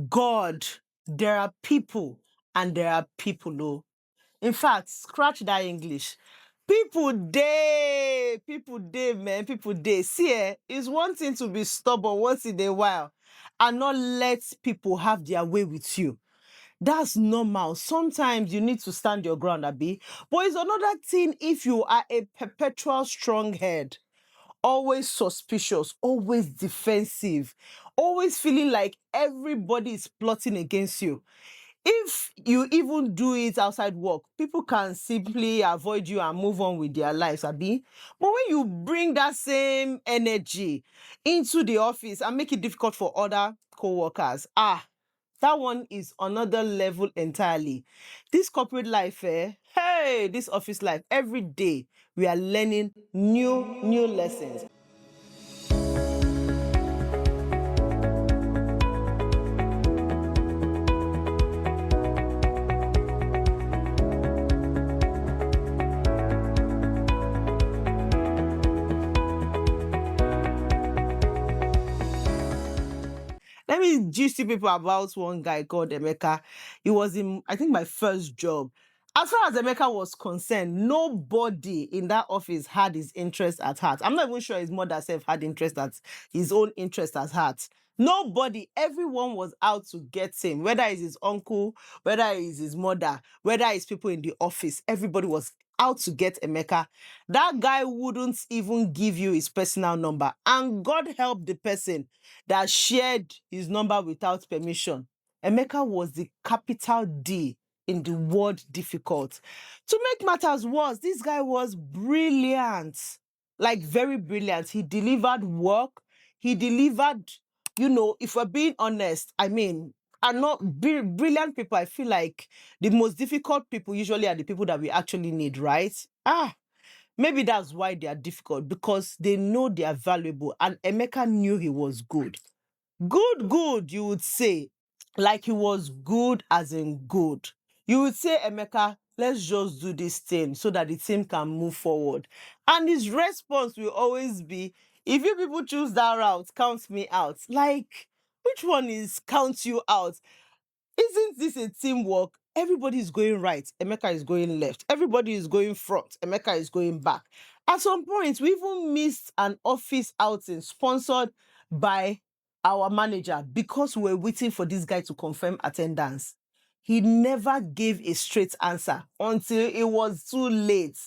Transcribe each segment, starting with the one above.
God, there are people and there are people, oh. In fact, scratch that English. People day, man, people day. See, it's one thing to be stubborn once in a while and not let people have their way with you. That's normal. Sometimes you need to stand your ground, Abi. But it's another thing if you are a perpetual strong head, always suspicious, always defensive, always feeling like everybody is plotting against you. If you even do it outside work, people can simply avoid you and move on with their lives, Abi. But when you bring that same energy into the office and make it difficult for other co-workers, that one is another level entirely. This corporate life, hey, this office life, every day we are learning new lessons. Let me gist you people about one guy called Emeka. He was in, I think, my first job. As far as Emeka was concerned, nobody in that office had his interest at heart. I'm not even sure his mother self had interest at his own interest at heart. Nobody, everyone was out to get him, whether it's his uncle, whether it's his mother, whether it's people in the office, everybody was out to get Emeka. That guy wouldn't even give you his personal number. And God help the person that shared his number without permission. Emeka was the capital D in the word difficult. To make matters worse, this guy was brilliant, like very brilliant. He delivered work. He delivered, if we're being honest, I mean, are not brilliant people. I feel like the most difficult people usually are the people that we actually need, right? Maybe that's why they are difficult, because they know they are valuable. And Emeka knew he was good. Good, you would say. Like he was good as in good. You would say, Emeka, let's just do this thing so that the team can move forward. And his response will always be, if you people choose that route, count me out. Like, which one is count you out? Isn't this a teamwork? Everybody is going right. Emeka is going left. Everybody is going front. Emeka is going back. At some point, we even missed an office outing sponsored by our manager because we were waiting for this guy to confirm attendance. He never gave a straight answer until it was too late.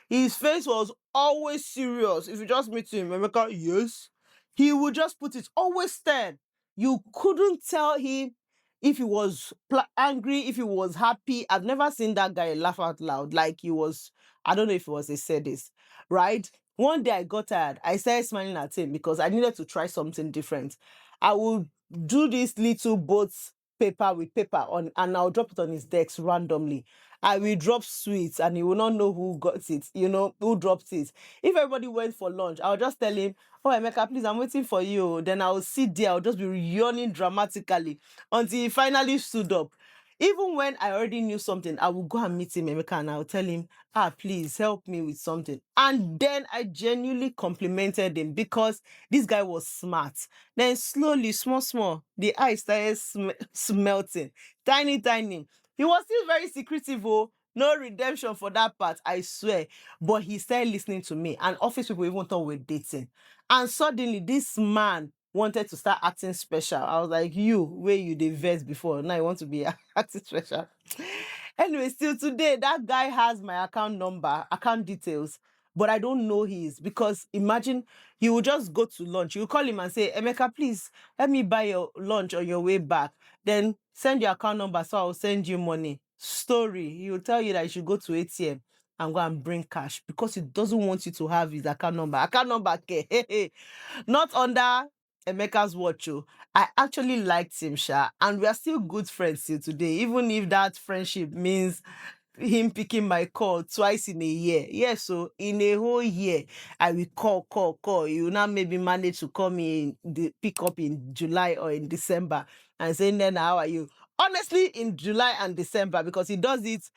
His face was always serious. If you just meet him, Emeka, yes. He would just put it always stern. You couldn't tell him if he was angry, if he was happy. I've never seen that guy laugh out loud like he was. I don't know if he was a sadist, right? One day I got tired. I started smiling at him because I needed to try something different. I would do this little boats paper with paper on, and I'll drop it on his desk randomly. I will drop sweets and he will not know who got it, who dropped it. If everybody went for lunch, I'll just tell him, oh, Emeka, please, I'm waiting for you. Then I'll sit there, I'll just be yawning dramatically until he finally stood up. Even when I already knew something, I will go and meet him, Emeka, and I'll tell him, please help me with something. And then I genuinely complimented him because this guy was smart. Then slowly, small, the ice started smelting. Tiny. He was still very secretive, oh. No redemption for that part, I swear. But he started listening to me, and office people even thought we were dating. And suddenly, this man wanted to start acting special. I was like, where you the verse before, now you want to be acting special. Anyway, still today, that guy has my account number, account details, but I don't know his, because imagine he will just go to lunch. You call him and say, Emeka, please let me buy your lunch on your way back. Then send your account number so I'll send you money. Story. He will tell you that you should go to ATM and go and bring cash because he doesn't want you to have his account number. Account number, not under Emeka's watch. I actually liked him, Sha, and we are still good friends till today, even if that friendship means him picking my call twice in a year. Yes, so in a whole year, I will call. You will now maybe manage to call me pick up in July or in December and say, Nnenna, how are you? Honestly, in July and December, because he does it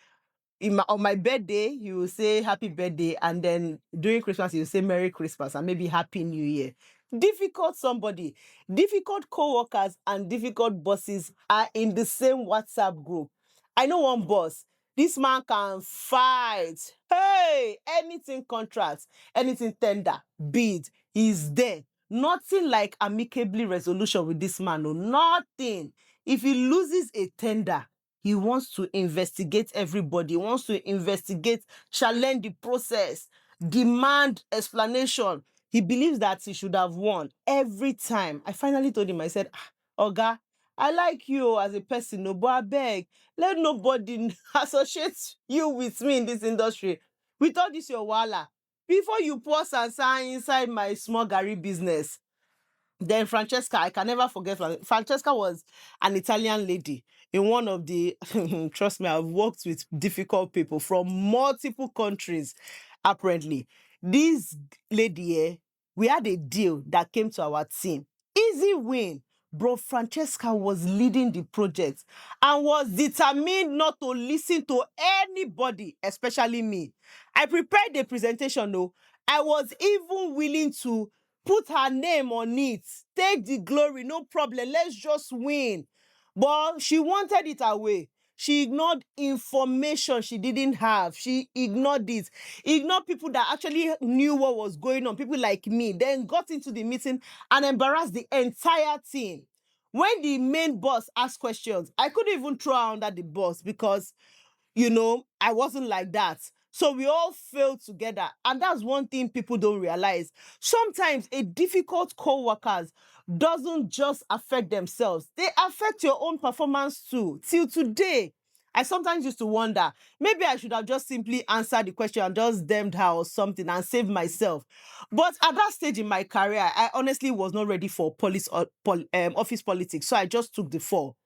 on my birthday, he will say happy birthday, and then during Christmas, he will say Merry Christmas and maybe Happy New Year. Difficult somebody, difficult co-workers and difficult bosses are in the same WhatsApp group. I know one boss, this man can fight. Hey, anything contracts, anything tender, bid, he's there. Nothing like amicably resolution with this man. No, nothing. If he loses a tender, he wants to investigate everybody, he wants to investigate, challenge the process, demand explanation. He believes that he should have won every time. I finally told him, I said, Oga, I like you as a person, no, but I beg, let nobody associate you with me in this industry. With all this your wahala, before you pour sansan inside my small Gary business. Then Francesca, I can never forget. Francesca was an Italian lady in one of the, trust me, I've worked with difficult people from multiple countries, apparently. This lady, we had a deal that came to our team. Easy win. Bro, Francesca was leading the project and was determined not to listen to anybody, especially me. I prepared the presentation, though. I was even willing to put her name on it, take the glory, no problem, let's just win. But she wanted it her way. She ignored information she didn't have. She ignored it. Ignored people that actually knew what was going on, people like me, then got into the meeting and embarrassed the entire team. When the main boss asked questions, I couldn't even throw her under the bus because I wasn't like that. So we all failed together. And that's one thing people don't realize. Sometimes a difficult co-workers doesn't just affect themselves. They affect your own performance too. Till today, I sometimes used to wonder, maybe I should have just simply answered the question and just damned her or something and saved myself. But at that stage in my career, I honestly was not ready for office politics. So I just took the fall.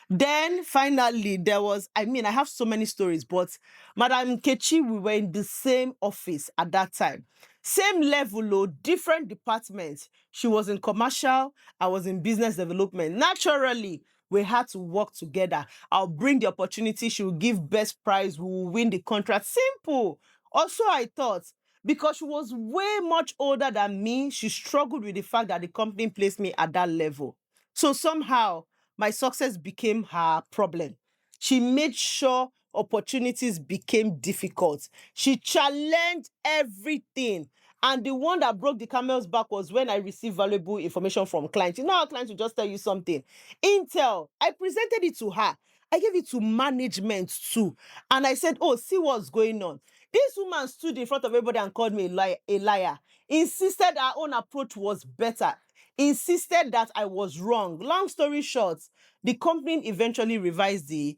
Then finally, I have so many stories, but Madam Kechi, we were in the same office at that time. Same level, oh, different departments. She was in commercial, I was in business development. Naturally, we had to work together. I'll bring the opportunity, she will give best price, we will win the contract. Simple. Also, I thought, because she was way much older than me, she struggled with the fact that the company placed me at that level. So somehow, my success became her problem. She made sure opportunities became difficult. She challenged everything. And the one that broke the camel's back was when I received valuable information from clients. You know how clients will just tell you something. Intel, I presented it to her. I gave it to management too. And I said, oh, see what's going on. This woman stood in front of everybody and called me a liar. Insisted her own approach was better. Insisted that I was wrong. Long story short, the company eventually revised the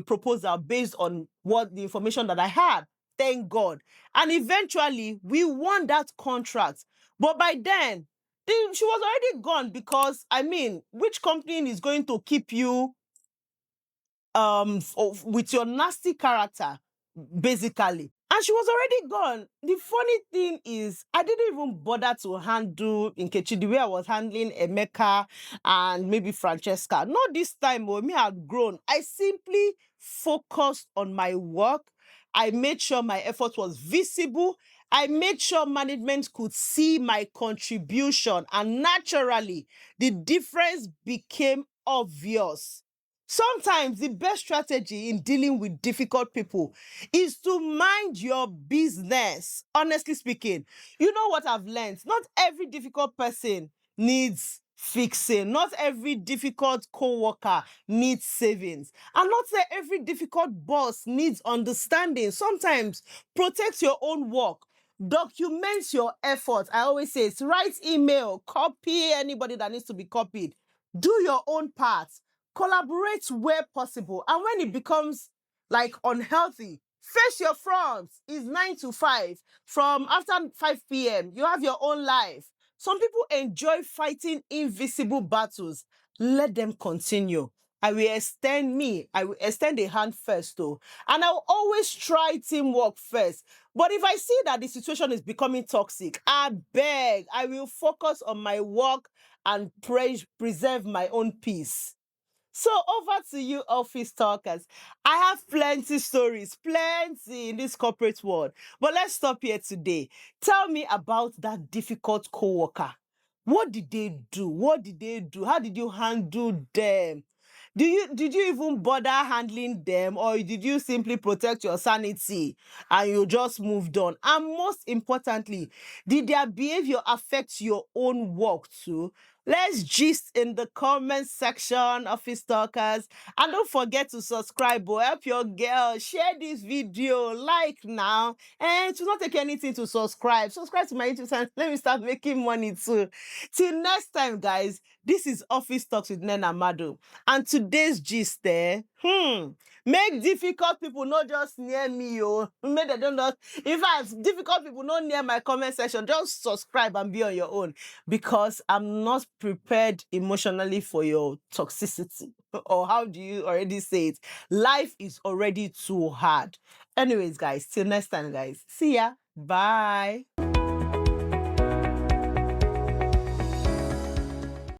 proposal based on what the information that I had. Thank God. And eventually, we won that contract. But by then, she was already gone because, which company is going to keep you with your nasty character, basically? And she was already gone. The funny thing is, I didn't even bother to handle Nkechi the way I was handling Emeka and maybe Francesca. Not this time, me had grown. I simply focused on my work. I made sure my effort was visible. I made sure management could see my contribution. And naturally, the difference became obvious. Sometimes the best strategy in dealing with difficult people is to mind your business. Honestly speaking, you know what I've learned? Not every difficult person needs fixing. Not every difficult co-worker needs savings. And not say every difficult boss needs understanding. Sometimes protect your own work. Document your efforts. I always say it's write email, copy anybody that needs to be copied. Do your own part, collaborate where possible. And when it becomes like unhealthy, face your fronts. It's 9 to 5. From after 5 p.m., you have your own life. Some people enjoy fighting invisible battles. Let them continue. I will extend a hand first though. And I will always try teamwork first. But if I see that the situation is becoming toxic, I beg, I will focus on my work and preserve my own peace. So over to you, office talkers. I have plenty stories, plenty in this corporate world. But let's stop here today. Tell me about that difficult coworker. What did they do? What did they do? How did you handle them? Did you even bother handling them, or did you simply protect your sanity and you just moved on? And most importantly, did their behavior affect your own work too? Let's gist in the comment section, office talkers. And don't forget to subscribe or help your girl. Share this video, like now. And to not take anything to subscribe. Subscribe to my YouTube channel. Let me start making money too. Till next time, guys. This is Office Talks with Nnenna Madu. And today's gist make difficult people not just near me, make they don't know. In fact, difficult people not near my comment section. Just subscribe and be on your own, because I'm not prepared emotionally for your toxicity. Or how do you already say it? Life is already too hard. Anyways, guys, till next time, guys. See ya. Bye.